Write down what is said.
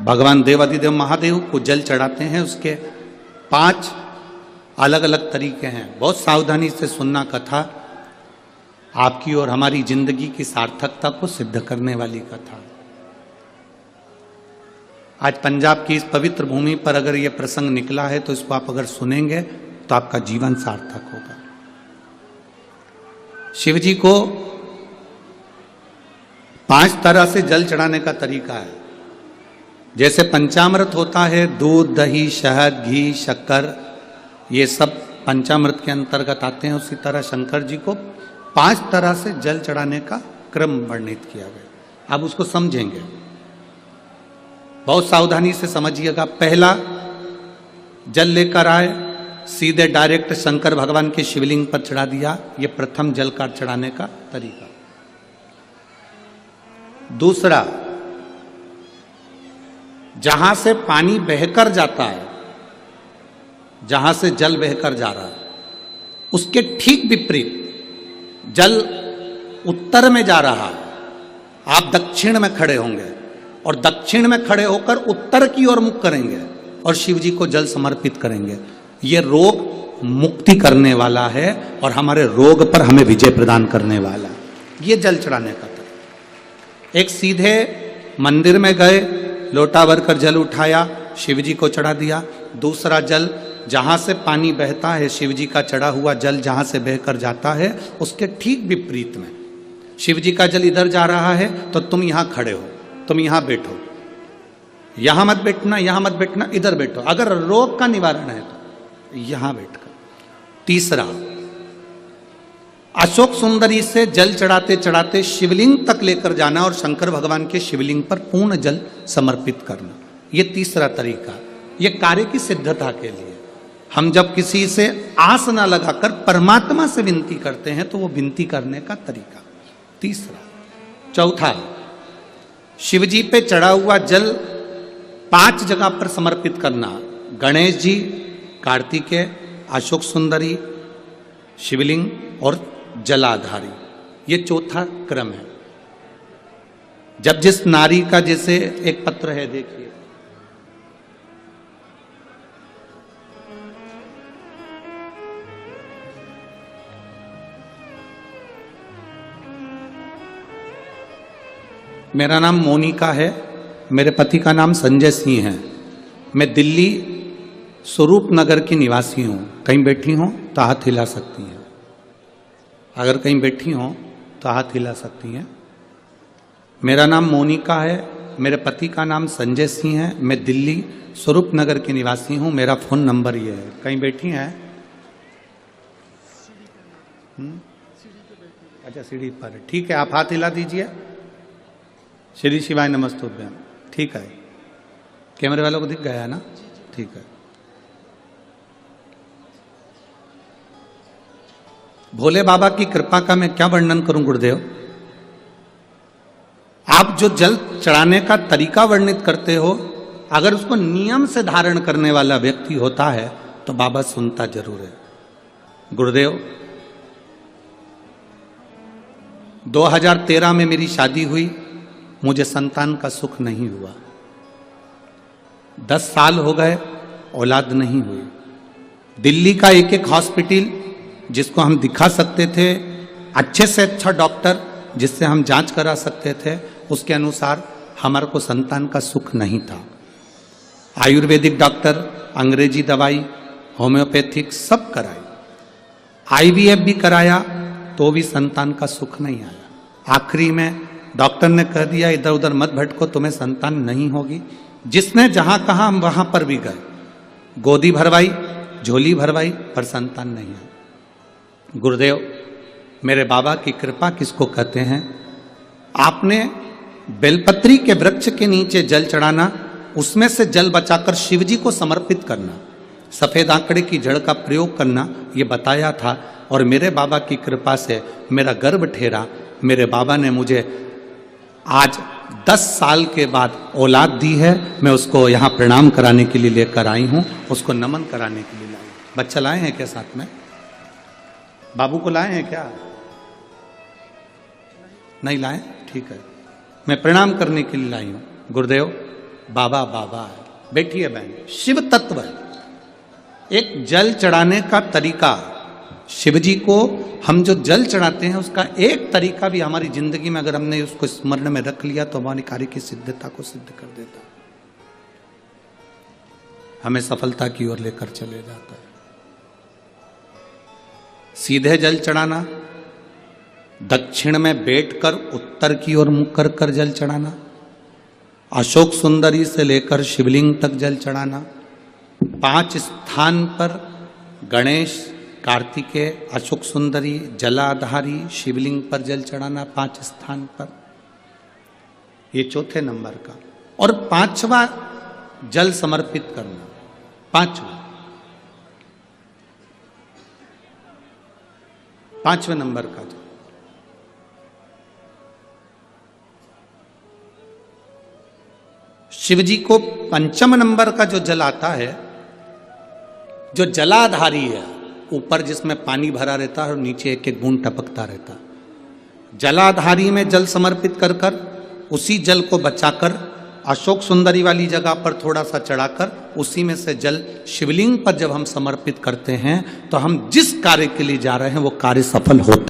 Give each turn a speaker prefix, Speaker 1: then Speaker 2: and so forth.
Speaker 1: भगवान देवाधिदेव महादेव को जल चढ़ाते हैं। उसके 5 अलग अलग तरीके हैं। बहुत सावधानी से सुनना कथा, आपकी और हमारी जिंदगी की सार्थकता को सिद्ध करने वाली कथा। आज पंजाब की इस पवित्र भूमि पर अगर यह प्रसंग निकला है तो इसको आप अगर सुनेंगे तो आपका जीवन सार्थक होगा। शिव जी को 5 तरह से जल चढ़ाने का तरीका है। जैसे पंचामृत होता है, दूध, दही, शहद, घी, शक्कर, ये सब पंचामृत के अंतर्गत आते हैं। उसी तरह शंकर जी को 5 तरह से जल चढ़ाने का क्रम वर्णित किया गया। अब उसको समझेंगे, बहुत सावधानी से समझिएगा। पहला, जल लेकर आए, सीधे डायरेक्ट शंकर भगवान के शिवलिंग पर चढ़ा दिया। यह प्रथम जल का चढ़ाने का तरीका। दूसरा, जहां से पानी बहकर जाता है, जहां से जल बहकर जा रहा है, उसके ठीक विपरीत जल उत्तर में जा रहा है, आप दक्षिण में खड़े होंगे और दक्षिण में खड़े होकर उत्तर की ओर मुख करेंगे और शिव जी को जल समर्पित करेंगे। यह रोग मुक्ति करने वाला है और हमारे रोग पर हमें विजय प्रदान करने वाला है। यह जल चढ़ाने का तरीका। एक, सीधे मंदिर में गए, लोटा भरकर जल उठाया, शिव जी को चढ़ा दिया। दूसरा, जल जहां से पानी बहता है, शिव जी का चढ़ा हुआ जल जहां से बहकर जाता है, उसके ठीक विपरीत में शिव जी का जल इधर जा रहा है तो तुम यहां खड़े हो, तुम यहां बैठो, यहां मत बैठना, यहां मत बैठना, इधर बैठो। अगर रोग का निवारण है तो यहां बैठकर। तीसरा, अशोक सुंदरी से जल चढ़ाते चढ़ाते शिवलिंग तक लेकर जाना और शंकर भगवान के शिवलिंग पर पूर्ण जल समर्पित करना। यह तीसरा तरीका। यह कार्य की सिद्धता के लिए। हम जब किसी से आस ना लगाकर परमात्मा से विनती करते हैं तो वो विनती करने का तरीका। तीसरा। चौथा, शिव जी पे चढ़ा हुआ जल 5 जगह पर समर्पित करना। गणेश जी, कार्तिकेय, अशोक सुंदरी, शिवलिंग और जलाधारी। ये चौथा क्रम है। जब जिस नारी का, जैसे एक पत्र है, देखिए, मेरा नाम मोनिका है, मेरे पति का नाम संजय सिंह है। मैं दिल्ली स्वरूप नगर की निवासी हूँ। कहीं बैठी हो तो हाथ हिला सकती हैं। अगर कहीं बैठी हो तो हाथ हिला सकती हैं। मेरा नाम मोनिका है, मेरे पति का नाम संजय सिंह है। मैं दिल्ली स्वरूप नगर की निवासी हूँ। मेरा फ़ोन नंबर ये है। कहीं बैठी हैं? अच्छा, सीढ़ी पर है। ठीक है, आप हाथ हिला दीजिए। श्री शिवाय नमस्तुभ्यम। ठीक है, कैमरे वालों को दिख गया है ना? ठीक है। भोले बाबा की कृपा का मैं क्या वर्णन करूं गुरुदेव। आप जो जल चढ़ाने का तरीका वर्णित करते हो, अगर उसको नियम से धारण करने वाला व्यक्ति होता है तो बाबा सुनता जरूर है। गुरुदेव, 2013 में मेरी शादी हुई, मुझे संतान का सुख नहीं हुआ। 10 साल हो गए, औलाद नहीं हुई। दिल्ली का एक एक हॉस्पिटल जिसको हम दिखा सकते थे, अच्छे से अच्छा डॉक्टर जिससे हम जांच करा सकते थे, उसके अनुसार हमारे को संतान का सुख नहीं था। आयुर्वेदिक डॉक्टर, अंग्रेजी दवाई, होम्योपैथिक सब कराई, IVF भी कराया तो भी संतान का सुख नहीं आया। आखिरी में डॉक्टर ने कह दिया, इधर उधर मत भटको, तुम्हें संतान नहीं होगी। जिसने जहां कहा हम वहां पर भी गए, गोदी भरवाई, झोली भरवाई, पर संतान नहीं आई। गुरुदेव, मेरे बाबा की कृपा किसको कहते हैं? आपने बेलपत्री के वृक्ष के नीचे जल चढ़ाना, उसमें से जल बचाकर शिव जी को समर्पित करना, सफेद आंकड़े की जड़ का प्रयोग करना, ये बताया था। और मेरे बाबा की कृपा से मेरा गर्भ ठेरा। मेरे बाबा ने मुझे आज 10 साल के बाद औलाद दी है। मैं उसको यहाँ प्रणाम कराने के लिए लेकर आई हूँ, उसको नमन कराने के लिए लाई। बच्चा लाए हैं क्या साथ में? बाबू को लाए हैं क्या? नहीं लाए? ठीक है, मैं प्रणाम करने के लिए लाई हूँ। गुरुदेव, बाबा बाबा है। बैठिए बहन, शिव तत्व है। एक जल चढ़ाने का तरीका, शिव जी को हम जो जल चढ़ाते हैं उसका एक तरीका भी हमारी जिंदगी में अगर हमने उसको स्मरण में रख लिया तो हमारी कार्य की सिद्धता को सिद्ध कर देता, हमें सफलता की ओर लेकर चले जाता है। सीधे जल चढ़ाना, दक्षिण में बैठकर उत्तर की ओर मुख कर कर जल चढ़ाना, अशोक सुंदरी से लेकर शिवलिंग तक जल चढ़ाना, 5 स्थान पर गणेश, कार्तिकेय, अशोक सुंदरी, जलाधारी, शिवलिंग पर जल चढ़ाना 5 स्थान पर, ये चौथे नंबर का। और 5वां जल समर्पित करना, 5वें नंबर का जल। शिव जी को 5म नंबर का जो जल आता है, जो जलाधारी है, ऊपर जिसमें पानी भरा रहता है और नीचे एक एक बूंद टपकता रहता, जलाधारी में जल समर्पित कर कर उसी जल को बचाकर अशोक सुंदरी वाली जगह पर थोड़ा सा चढ़ाकर उसी में से जल शिवलिंग पर जब हम समर्पित करते हैं तो हम जिस कार्य के लिए जा रहे हैं वो कार्य सफल होता है।